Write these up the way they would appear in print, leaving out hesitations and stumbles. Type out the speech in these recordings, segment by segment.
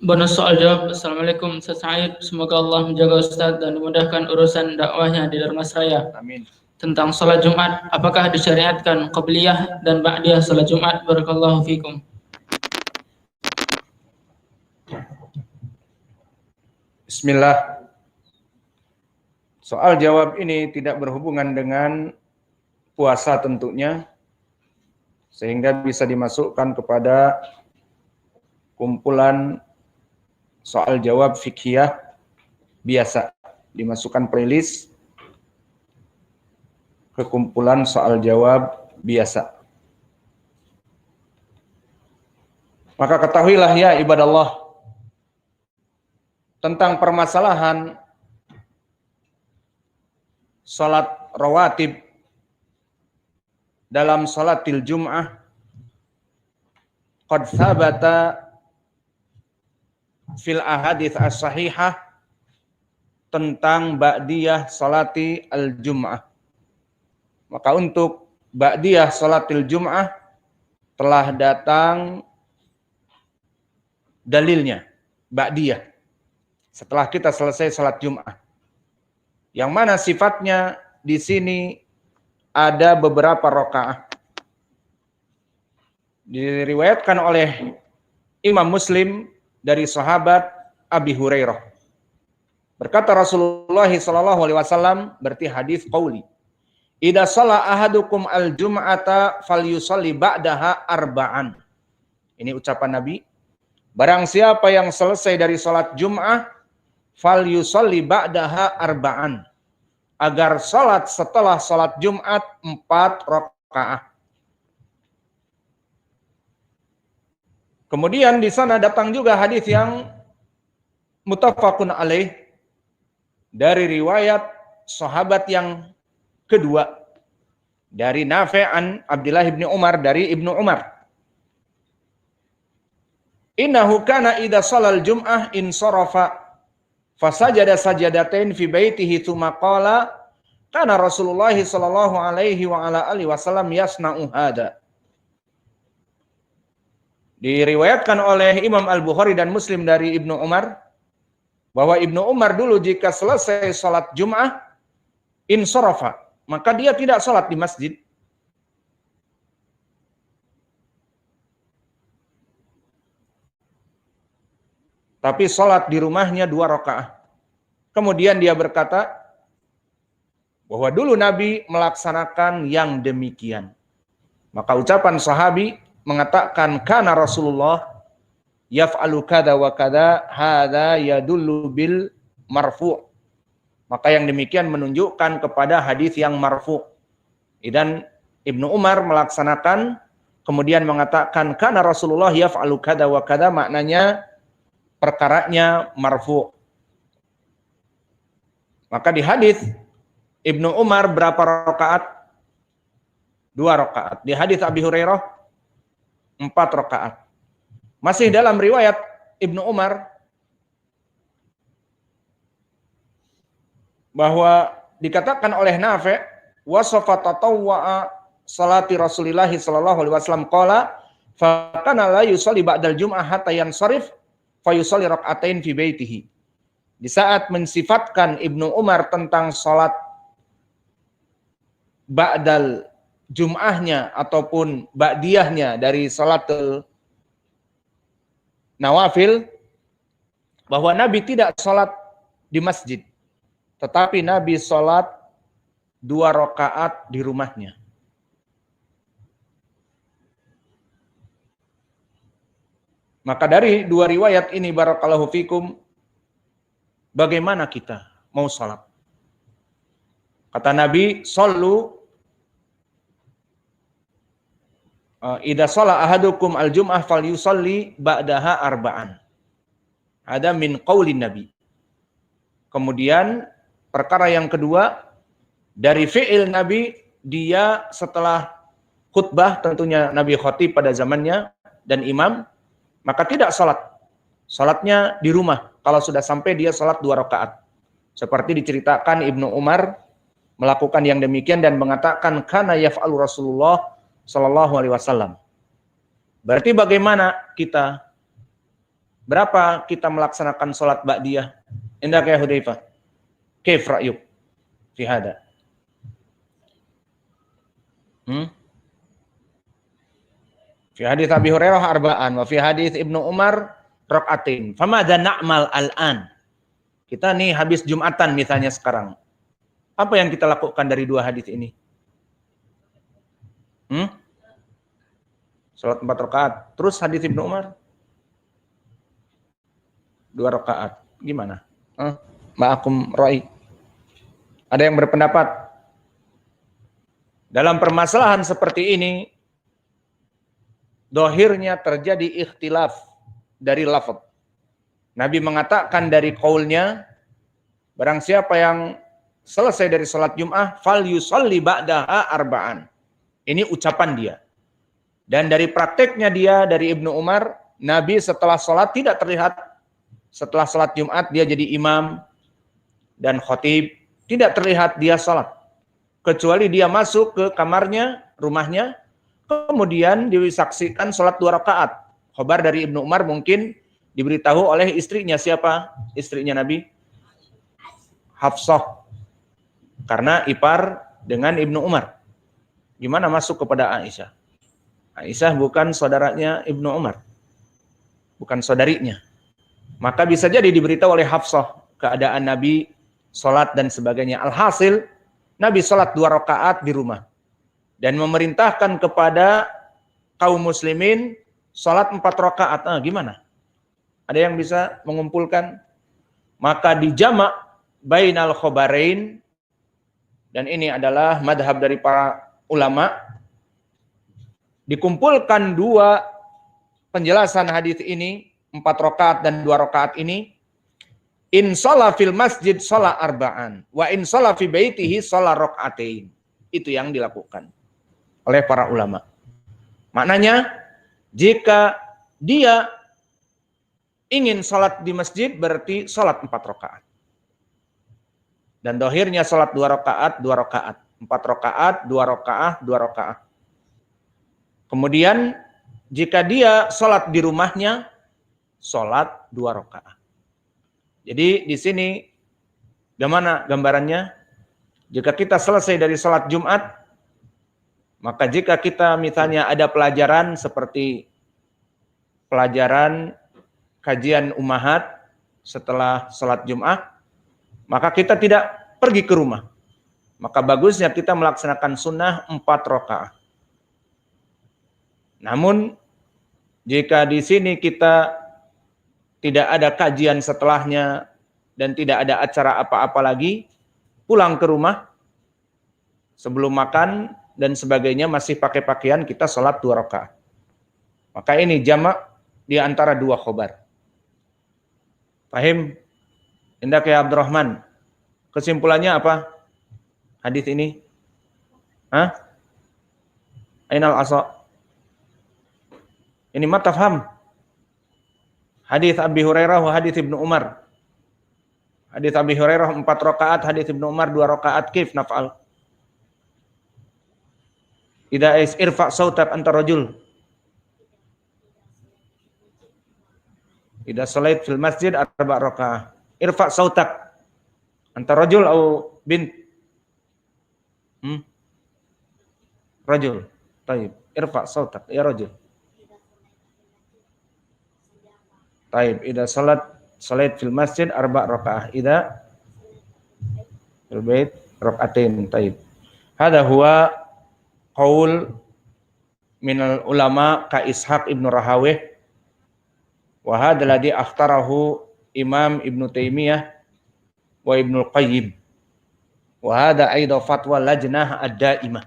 Bonus soal jawab. Assalamualaikum Ustaz Said. Semoga Allah menjaga Ustaz dan memudahkan urusan dakwahnya di Darmasraya. Amin. Tentang sholat Jumat, apakah disyariatkan qabliyah dan ba'diyah sholat Jumat? Barakallahu fikum. Bismillah. Soal jawab ini tidak berhubungan dengan puasa tentunya, sehingga bisa dimasukkan kepada kumpulan soal jawab fikhiyah biasa, dimasukkan playlist ke kumpulan soal jawab biasa. Maka ketahuilah ya ibadallah, tentang permasalahan salat rawatib dalam salatil Jum'ah, qad thabata fil ahadits as-sahihah tentang ba'diyah salati al-Jum'ah. Maka untuk ba'diyah salatil Jum'ah telah datang dalilnya, ba'diyah setelah kita selesai salat Jum'ah. Yang mana sifatnya di sini ada beberapa rakaah. Diriwayatkan oleh Imam Muslim dari sahabat Abi Hurairah. Berkata Rasulullah SAW, berarti hadis qauli, idza shalla ahadukum al-jum'ata falyusalli ba'daha arba'an. Ini ucapan Nabi. Barang siapa yang selesai dari salat Jum'ah, falyusalli ba'daha arba'an, agar salat setelah salat Jumat 4 rakaah. Kemudian di sana datang juga hadis yang muttafaqun alaih dari riwayat sahabat yang kedua dari Nafi' an Abdullah bin Umar, dari Ibnu Umar. Innahu kana idza shalal jum'ah insarafa fasajada sajadatain fi baitihi tsumma qala kana Rasulullah sallallahu alaihi wa ala alihi wasallam yasna'u hada. Diriwayatkan oleh Imam Al-Bukhari dan Muslim dari Ibnu Umar bahwa Ibnu Umar dulu jika selesai salat Jum'ah insarafa, maka dia tidak salat di masjid. Tapi salat di rumahnya 2 rakaah. Kemudian dia berkata bahwa dulu Nabi melaksanakan yang demikian. Maka ucapan sahabi mengatakan kana Rasulullah yaf'alu kada wa kada, hadza yadullu bil marfu'. Maka yang demikian menunjukkan kepada hadis yang marfu'. Dan Ibnu Umar melaksanakan, kemudian mengatakan kana Rasulullah yaf'alu kada wa kada, maknanya perkaranya marfu'. Maka di hadis Ibnu Umar berapa rakaat? 2 rakaat. Di hadis Abi Hurairah 4 rakaat. Masih dalam riwayat Ibnu Umar bahwa dikatakan oleh Nafi' wasafa tatawwa'a salati Rasulillah sallallahu alaihi wasallam qala fa kana la yusalli ba'dal jum'ah hatta yansarif fa yusalli rak'atain fi baitihi. Di saat mensifatkan Ibnu Umar tentang salat ba'dal Jum'ahnya ataupun ba'diyahnya dari salatul nawafil, bahwa Nabi tidak salat di masjid, tetapi Nabi salat 2 rakaat di rumahnya. Maka dari 2 riwayat ini barakallahu fikum, bagaimana kita mau salat? Kata Nabi, sallu idza shalla ahadukum al-jum'ah falyusalli ba'daha arba'an. Ada min qaulin Nabi. Kemudian perkara yang kedua, dari fi'il Nabi, dia setelah khutbah, tentunya Nabi khatib pada zamannya dan imam, maka tidak salat. Salatnya di rumah. Kalau sudah sampai dia salat 2 rakaat. Seperti diceritakan Ibnu Umar melakukan yang demikian dan mengatakan kana yaf'alu Rasulullah sallallahu alaihi wasallam. Berarti bagaimana kita Berapa kita melaksanakan sholat ba'diyah? Indak ya Hudzaifah. Kaif ra'yuk fi hada? Fi hadits Abi Hurairah arba'an wa fi hadits Ibnu Umar rakaatin. Famadza na'mal al'an? Kita nih habis Jumatan misalnya sekarang. Apa yang kita lakukan dari dua hadis ini? Salat 4 rakaat. Terus hadis Ibnu Umar 2 rakaat. Gimana? Ma'akum ra'i. Ada yang berpendapat dalam permasalahan seperti ini dohirnya terjadi ikhtilaf dari lafaz. Nabi mengatakan dari qaulnya, barang siapa yang selesai dari salat Jum'ah fal yusalli ba'daha arba'an. Ini ucapan dia. Dan dari prakteknya dia dari Ibnu Umar, Nabi setelah salat tidak terlihat, setelah salat Jumat dia jadi imam dan khatib, tidak terlihat dia salat. Kecuali dia masuk ke kamarnya, rumahnya, kemudian disaksikan salat 2 rakaat. Khabar dari Ibnu Umar mungkin diberitahu oleh istrinya. Siapa istrinya Nabi? Hafsah. Karena ipar dengan Ibnu Umar. Gimana masuk kepada Aisyah? Aisyah bukan saudaranya Ibnu Umar. Bukan saudarinya. Maka bisa jadi diberitahu oleh Hafsah keadaan Nabi salat dan sebagainya. Alhasil Nabi salat 2 rakaat di rumah dan memerintahkan kepada kaum muslimin salat 4 rakaat. Gimana? Ada yang bisa mengumpulkan? Maka dijamak bainal khobarain, dan ini adalah madhab dari para ulama, dikumpulkan dua penjelasan hadis ini, 4 rakaat dan 2 rakaat ini. In shalla fil masjid shalla arba'an wa in shalla fi baitihi shalla rakaatain. Itu yang dilakukan oleh para ulama. Maknanya jika dia ingin salat di masjid berarti salat 4 rakaat. Dan dohirnya salat 2 rakaat, 2 rakaat. 4 rakaat, 2 rakaat, 2 rakaat. Kemudian jika dia salat di rumahnya, salat 2 rakaat. Jadi di sini bagaimana gambarannya? Jika kita selesai dari salat Jumat, maka jika kita misalnya ada pelajaran seperti pelajaran kajian ummahat setelah salat Jumat, maka kita tidak pergi ke rumah. Maka bagusnya kita melaksanakan sunnah 4 rakaat. Namun jika di sini kita tidak ada kajian setelahnya dan tidak ada acara apa-apa lagi, pulang ke rumah sebelum makan dan sebagainya masih pakai pakaian, kita sholat 2 rakaat. Maka ini jamak di antara 2 khobar. Paham? Indah ya Abdurrahman. Kesimpulannya apa? Hadis ini? Ainal asa? Ini matafham. Hadis Abi Hurairah wa hadis Ibnu Umar. Hadis Abi Hurairah 4 rakaat, hadis Ibnu Umar 2 rakaat. Kif naf'al? Idza irfa sautak anta rajul. Idza salait fil masjid 4 rakaat. Irfa sautak anta rajul atau bint? Rajul. Taib. Irfa sautak ya rajul. Taib. Idza salat fil masjid 4 rakaat. Idza fil bait rakaatain. Taib. Hada huwa qaul minal ulama ka Ishaq ibnu Rahawih wa hadha alladhi akhtarahu Imam Ibnu Taimiyah wa Ibnu Qayyim wa hadha aidan fatwa lajnah ad-daimah.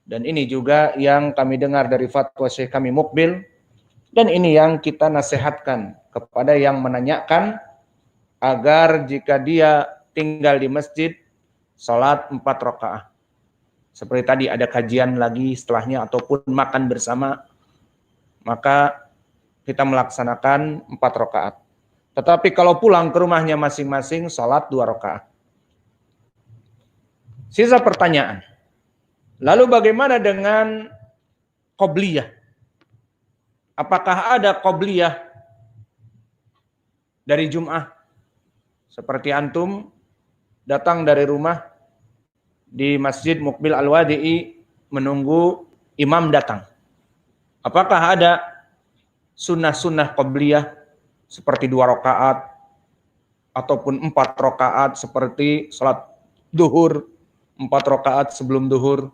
Dan ini juga yang kami dengar dari fatwa Syekh kami Mukbil, dan ini yang kita nasihatkan kepada yang menanyakan agar jika dia tinggal di masjid salat 4 rakaat. Seperti tadi ada kajian lagi setelahnya ataupun makan bersama, maka kita melaksanakan 4 rakaat. Tetapi kalau pulang ke rumahnya masing-masing salat 2 rakaat. Sisa pertanyaan. Lalu bagaimana dengan qobliyah? Apakah ada qobliyah dari Jum'ah. Seperti antum datang dari rumah di Masjid Muqbil Al-Wadi'i menunggu imam datang. Apakah ada sunnah-sunnah qabliyah seperti 2 rakaat ataupun 4 rakaat seperti salat duhur, 4 rakaat sebelum duhur,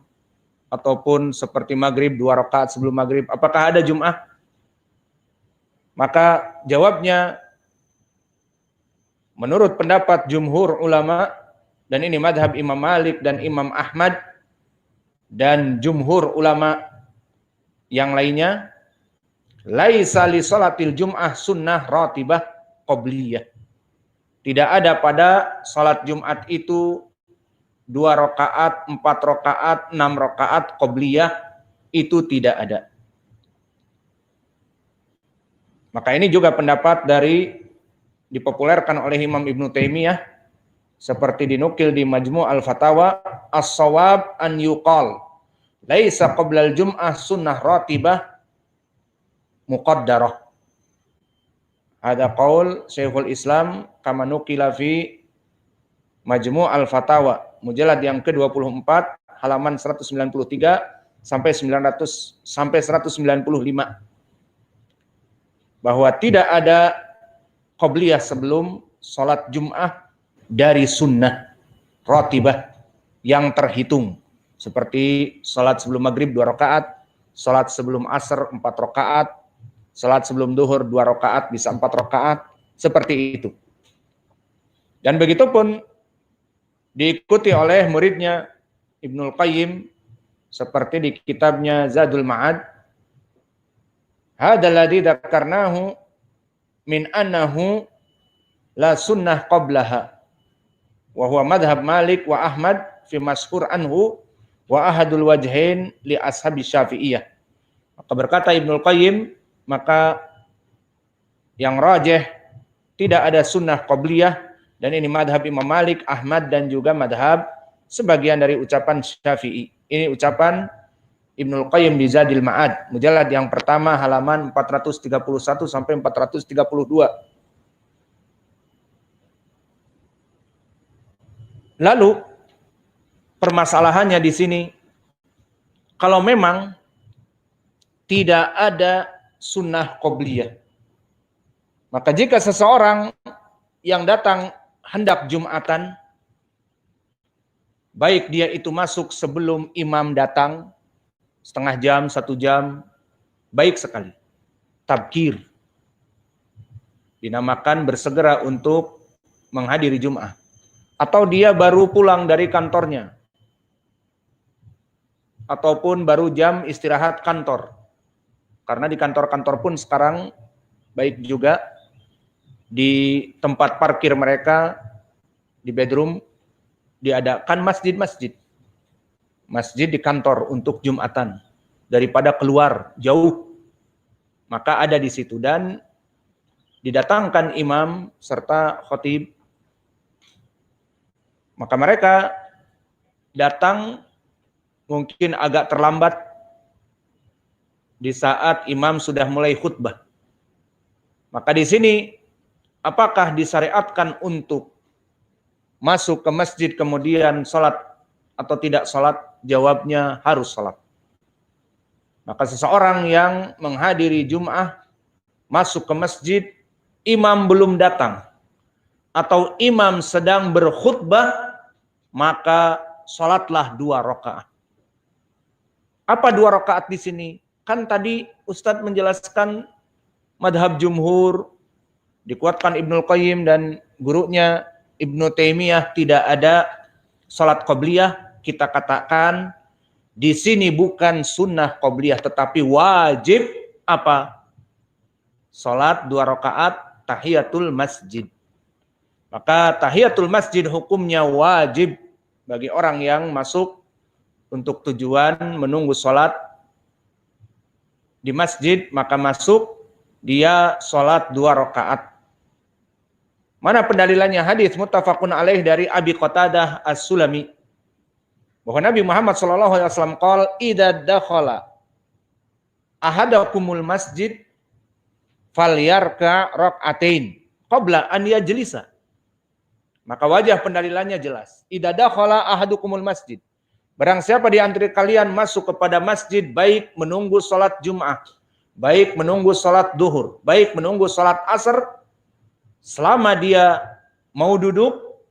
ataupun seperti maghrib 2 rakaat sebelum maghrib? Apakah ada Jum'ah? Maka jawabnya, menurut pendapat jumhur ulama, dan ini madhab Imam Malik dan Imam Ahmad dan jumhur ulama yang lainnya, laisa li salatil jum'ah sunnah ratibah qabliyah. Tidak ada pada salat Jumat itu 2 rakaat, 4 rakaat, 6 rakaat qabliyah, itu tidak ada. Maka ini juga pendapat dipopulerkan oleh Imam Ibnu Taimiyah seperti dinukil di Majmu' Al-Fatawa, as-shawab an yuqal laisa qablal jum'ah sunnah ratibah muqaddarah. Ada qaul Syekhul Islam kama nukila fi Majmu' Al-Fatawa mujallad yang ke-24 halaman 193 sampai 195, bahwa tidak ada qabliyah sebelum salat Jum'ah dari sunnah ratibah yang terhitung, seperti salat sebelum maghrib 2 rakaat, salat sebelum asar 4 rakaat, salat sebelum duhur 2 rakaat, bisa 4 rakaat, seperti itu. Dan begitu pun diikuti oleh muridnya Ibnul Qayyim seperti di kitabnya Zadul Ma'ad, hadzal ladzi dzakarnahu min annahu la sunnah qablaha wa huwa madhab Malik wa Ahmad fi mashhur anhu wa ahadul wajhain li ashabi Syafi'iyah. Maka berkata Ibnul Qayyim, maka yang rajih tidak ada sunnah qabliyah, dan ini madhab Imam Malik, Ahmad, dan juga madhab sebagian dari ucapan Syafi'i. Ini ucapan Ibnul Qayyim di Zadil Ma'ad, mujallad yang pertama halaman 431 sampai 432. Lalu permasalahannya di sini, kalau memang tidak ada sunnah qabliyah, maka jika seseorang yang datang hendak Jumatan, baik dia itu masuk sebelum imam datang, setengah jam, 1 jam, baik sekali. Tabkir. Dinamakan bersegera untuk menghadiri Jum'ah. Atau dia baru pulang dari kantornya. Ataupun baru jam istirahat kantor. Karena di kantor-kantor pun sekarang baik juga di tempat parkir mereka, di bedroom, diadakan masjid-masjid. Masjid di kantor untuk Jumatan, daripada keluar jauh, maka ada di situ, dan didatangkan imam serta khotib. Maka mereka datang mungkin agak terlambat di saat imam sudah mulai khutbah. Maka di sini apakah disyariatkan untuk masuk ke masjid kemudian sholat atau tidak sholat? Jawabnya harus sholat. Maka seseorang yang menghadiri Jum'ah masuk ke masjid, imam belum datang atau imam sedang berkhutbah, maka sholatlah 2 rakaat. Apa 2 rakaat di sini? Kan tadi Ustadz menjelaskan madhab jumhur, dikuatkan Ibnul Qayyim dan gurunya Ibnu Taimiyah, tidak ada sholat qabliyah. Kita katakan di sini bukan sunnah qabliyah, tetapi wajib apa? Sholat 2 rakaat tahiyatul masjid. Maka tahiyatul masjid hukumnya wajib bagi orang yang masuk untuk tujuan menunggu sholat di masjid, maka masuk dia sholat 2 rakaat. Mana pendalilannya? Hadis muttafaqun alaih dari Abi Qatadah As-Sulami, bahwa Nabi Muhammad SAW qala idza dakhala ahadakumul masjid falyarka rak'atain qabla an yajlisa. Maka wajah pendalilannya jelas. Idza dakhala ahadukumul masjid. Barang siapa di antara kalian masuk kepada masjid, baik menunggu salat Jumat, baik menunggu salat duhur, baik menunggu salat asar, selama dia mau duduk,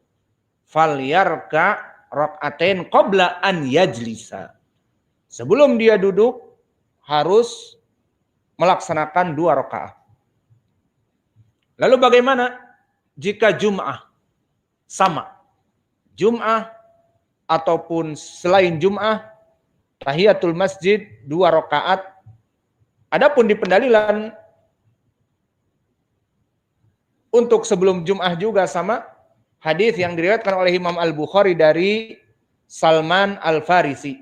falyarka rak'atain qabla an yajlisa. Sebelum dia duduk, harus melaksanakan 2 rakaat. Lalu bagaimana jika Jum'ah? Sama. Jum'ah ataupun selain Jum'ah, tahiyatul masjid 2 rakaat. Adapun di pendalilan untuk sebelum Jum'ah juga sama, hadis yang diriwayatkan oleh Imam Al-Bukhari dari Salman Al-Farisi.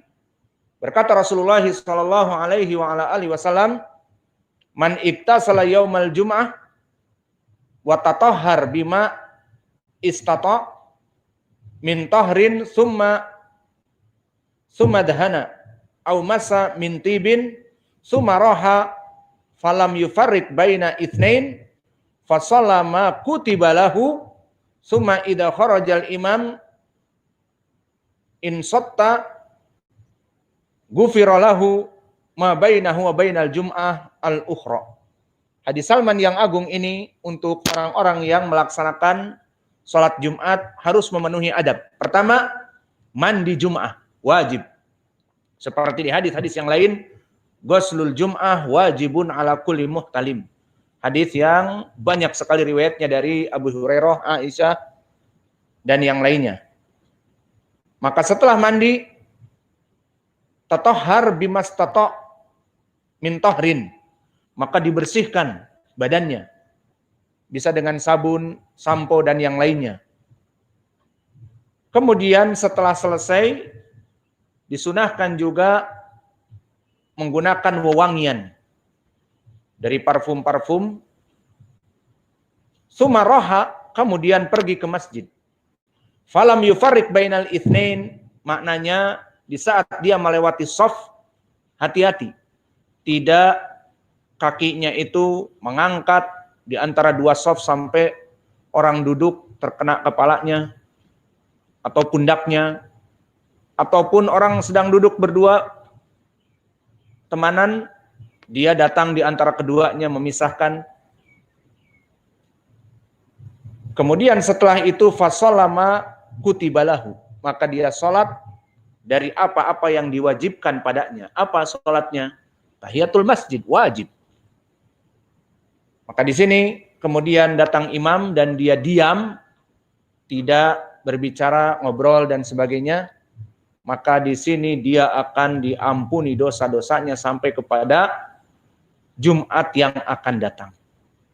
Berkata Rasulullah sallallahu alaihi wa ala alihi wasallam, "Man iktasala yaumal jum'ah wa tatahhar bima istata min tahrin summa dahana au masa min tibin summa raha falam yufarriq baina itsnain fa sallama kutiba lahu summa idza kharajal imam in satta ghufira lahu ma bainahu wa bainal jum'ah al-ukhra." Hadis Salman yang agung ini untuk orang-orang yang melaksanakan sholat Jumat harus memenuhi adab. Pertama, mandi Jum'ah wajib. Seperti di hadis-hadis yang lain, ghuslul Jum'ah wajibun ala kulli muhtalim. Hadis yang banyak sekali riwayatnya dari Abu Hurairah, Aisyah, dan yang lainnya. Maka setelah mandi, tatahhar bimastata min tahrin, maka dibersihkan badannya. Bisa dengan sabun, sampo, dan yang lainnya. Kemudian setelah selesai, disunahkan juga menggunakan wewangian dari parfum-parfum. Sumaraha, kemudian pergi ke masjid. Falam yufarriq bainal itsnain, maknanya di saat dia melewati shaf, hati-hati. Tidak kakinya itu mengangkat di antara 2 shaf sampai orang duduk terkena kepalanya atau pundaknya, ataupun orang sedang duduk berdua temanan, dia datang di antara keduanya memisahkan. Kemudian setelah itu fasallama kutibalahu, maka dia salat dari apa-apa yang diwajibkan padanya. Apa salatnya? Tahiyatul masjid wajib. Maka di sini kemudian datang imam dan dia diam, tidak berbicara, ngobrol dan sebagainya, maka di sini dia akan diampuni dosa-dosanya sampai kepada Jumat yang akan datang.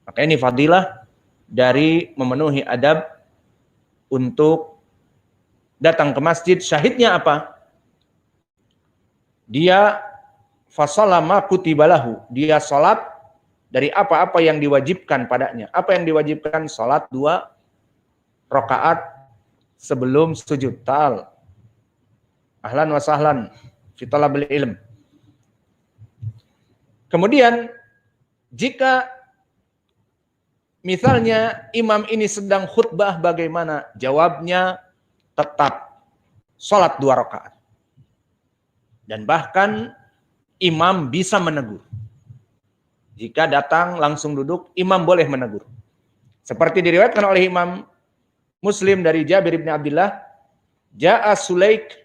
Maka ini fadilah dari memenuhi adab untuk datang ke masjid. Syahidnya apa? Dia fasallama kutibalahu, dia salat dari apa-apa yang diwajibkan padanya. Apa yang diwajibkan? Salat 2 rakaat sebelum sujud. Ta'al. Ahlan wa sahlan fi talabil ilm. Kemudian jika misalnya imam ini sedang khutbah, bagaimana? Jawabnya tetap salat 2 rakaat. Dan bahkan imam bisa menegur. Jika datang langsung duduk, imam boleh menegur. Seperti diriwayatkan oleh Imam Muslim dari Jabir bin Abdullah, Ja'a Sulaik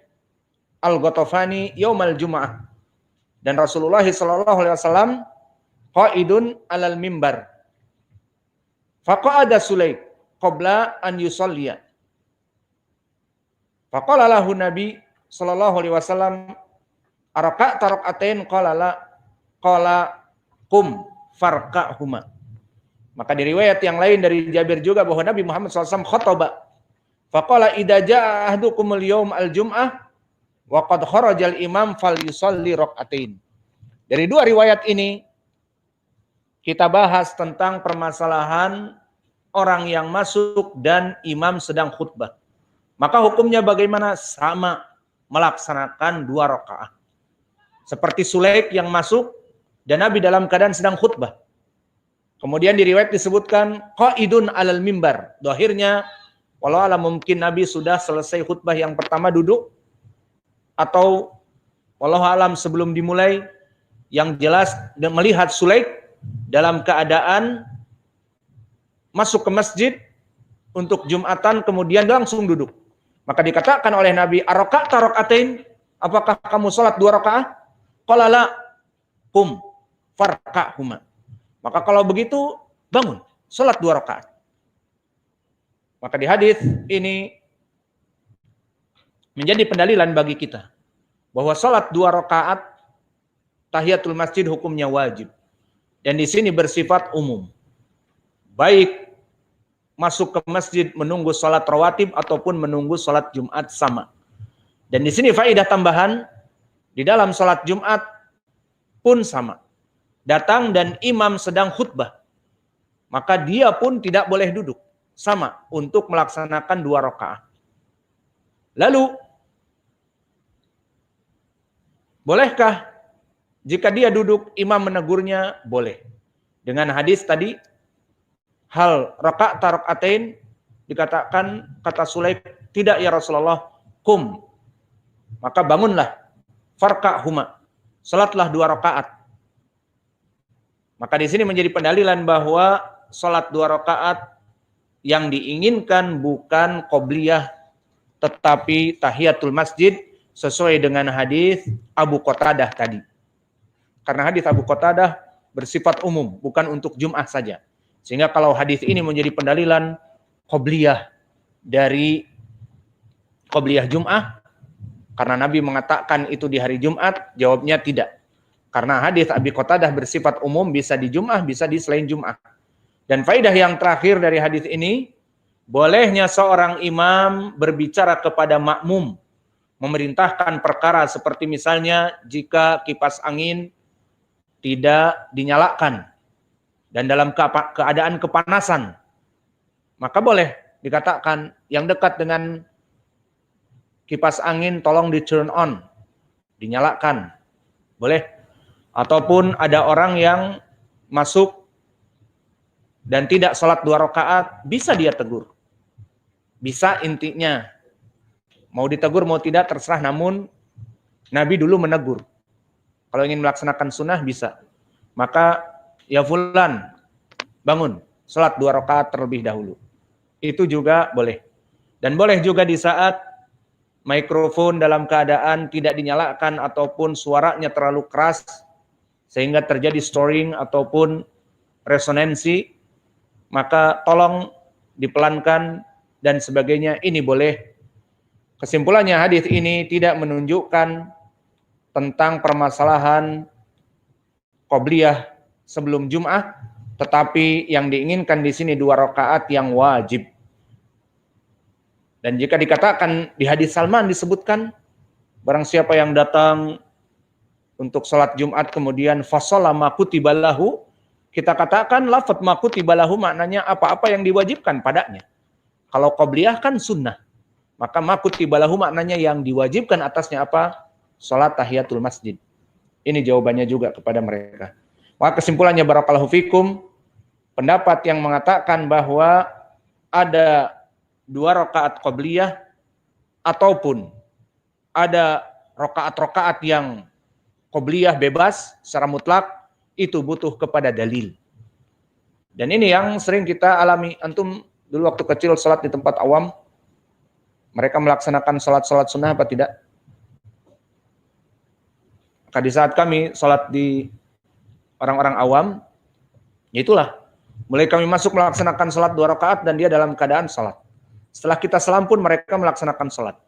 al-Ghatafani yaumal Jum'ah. Dan Rasulullah SAW qaidun alal mimbar. Faqa'ada Sulaik qabla an yusalliya. Faqala lahu Nabi SAW, araka'ta rak'atain? Qala la. Qala qum farka'huma. Maka di riwayat yang lain dari Jabir juga bahwa Nabi Muhammad SAW khotbah. Faqala idza jaa ahdukumul yaum al-jum'ah wa qad kharajal imam falyusalli rak'atain. Dari 2 riwayat ini kita bahas tentang permasalahan orang yang masuk dan imam sedang khutbah. Maka hukumnya bagaimana? Sama, melaksanakan 2 rakaat. Seperti Sulaik yang masuk dan Nabi dalam keadaan sedang khutbah. Kemudian di riwayat disebutkan qaidun alal mimbar. Dohirnya walau alam mungkin Nabi sudah selesai khutbah yang pertama duduk, atau walau alam sebelum dimulai, yang jelas dan melihat Sulaik dalam keadaan masuk ke masjid untuk Jumatan kemudian langsung duduk. Maka dikatakan oleh Nabi, "Aroka'ta roka'atain?" Apakah kamu sholat 2 rakaat? Qala la, qum farka'huma. Maka kalau begitu bangun, sholat 2 rakaat. Maka di hadis ini menjadi pendalilan bagi kita bahwa sholat 2 rakaat tahiyatul masjid hukumnya wajib. Dan di sini bersifat umum. Baik masuk ke masjid menunggu sholat rawatib ataupun menunggu sholat Jumat sama. Dan di sini faedah tambahan, di dalam sholat Jumat pun sama. Datang dan imam sedang khutbah, maka dia pun tidak boleh duduk. Sama untuk melaksanakan 2 rakaat. Lalu, bolehkah jika dia duduk, imam menegurnya? Boleh. Dengan hadis tadi, hal raka'ta raka'atain, dikatakan, kata Sulaik, tidak ya Rasulullah, kum. Maka bangunlah, farka'huma, salatlah 2 rakaat. Maka di sini menjadi pendalilan bahwa salat 2 rakaat yang diinginkan bukan qobliyah, tetapi tahiyatul masjid, sesuai dengan hadis Abu Qatadah tadi. Karena hadis Abu Qatadah bersifat umum, bukan untuk Jum'ah saja. Sehingga kalau hadis ini menjadi pendalilan qobliyah dari qobliyah Jum'ah, karena Nabi mengatakan itu di hari Jumat, jawabnya tidak. Karena hadis Abi Qatadah bersifat umum, bisa di Jum'ah, bisa di selain Jum'ah. Dan faedah yang terakhir dari hadis ini, bolehnya seorang imam berbicara kepada makmum, memerintahkan perkara seperti misalnya jika kipas angin tidak dinyalakan dan dalam keadaan kepanasan, maka boleh dikatakan yang dekat dengan kipas angin tolong di turn on, dinyalakan, boleh. Ataupun ada orang yang masuk dan tidak sholat 2 rakaat, bisa dia tegur. Bisa intinya. Mau ditegur, mau tidak, terserah. Namun, Nabi dulu menegur. Kalau ingin melaksanakan sunnah, bisa. Maka, ya fulan, bangun. Sholat 2 rakaat terlebih dahulu. Itu juga boleh. Dan boleh juga di saat mikrofon dalam keadaan tidak dinyalakan ataupun suaranya terlalu keras, sehingga terjadi storing ataupun resonansi, maka tolong dipelankan dan sebagainya, ini boleh. Kesimpulannya, hadis ini tidak menunjukkan tentang permasalahan qobliyah sebelum Jum'ah, tetapi yang diinginkan di sini 2 rakaat yang wajib. Dan jika dikatakan di hadis Salman disebutkan, barang siapa yang datang untuk sholat Jumat kemudian fasolah ma kutiba lahu, kita katakan lafaz ma kutiba lahu maknanya apa-apa yang diwajibkan padanya. Kalau qobliyah kan sunnah, maka ma kutiba lahu maknanya yang diwajibkan atasnya apa? Sholat tahiyatul masjid. Ini jawabannya juga kepada mereka. Maka kesimpulannya barakallahu fikum, pendapat yang mengatakan bahwa ada 2 rakaat qobliyah ataupun ada rakaat-rakaat yang qobliyah bebas secara mutlak, itu butuh kepada dalil. Dan ini yang sering kita alami. Antum dulu waktu kecil sholat di tempat awam, mereka melaksanakan sholat-sholat sunnah apa tidak? Maka di saat kami sholat di orang-orang awam, itulah, mulai kami masuk melaksanakan sholat 2 rakaat dan dia dalam keadaan sholat. Setelah kita salam pun mereka melaksanakan sholat.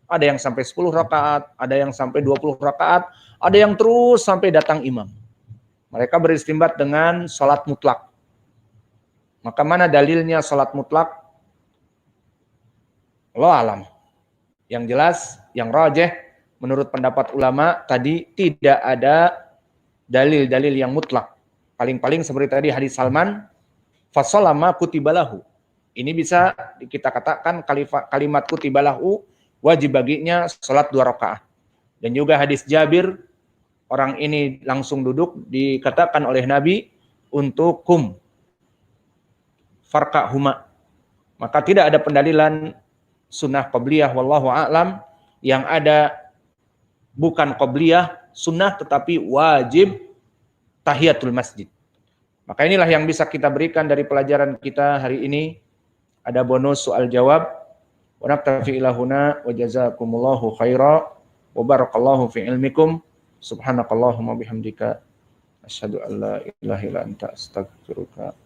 Ada yang sampai 10 rakaat, ada yang sampai 20 rakaat, ada yang terus sampai datang imam. Mereka beristimbat dengan sholat mutlak. Maka mana dalilnya sholat mutlak? Allah alam. Yang jelas, yang rajih, menurut pendapat ulama tadi tidak ada dalil-dalil yang mutlak. Paling-paling seperti tadi hadis Salman, fasolama kutibalahu. Ini bisa kita katakan kalimat kutibalahu wajib baginya sholat 2 rakaat. Dan juga hadis Jabir, orang ini langsung duduk, dikatakan oleh Nabi untuk kum, farka'huma. Maka tidak ada pendalilan sunnah qabliyah wallahu a'lam. Yang ada bukan qabliyah sunnah tetapi wajib tahiyatul masjid. Maka inilah yang bisa kita berikan dari pelajaran kita hari ini. Ada bonus soal jawab. Wa naktafi ila huna wa jazakumullahu khaira wa barakallahu fi ilmikum. Subhanakallahumma bihamdika asyhadu an la ilaha illa anta astaghfiruka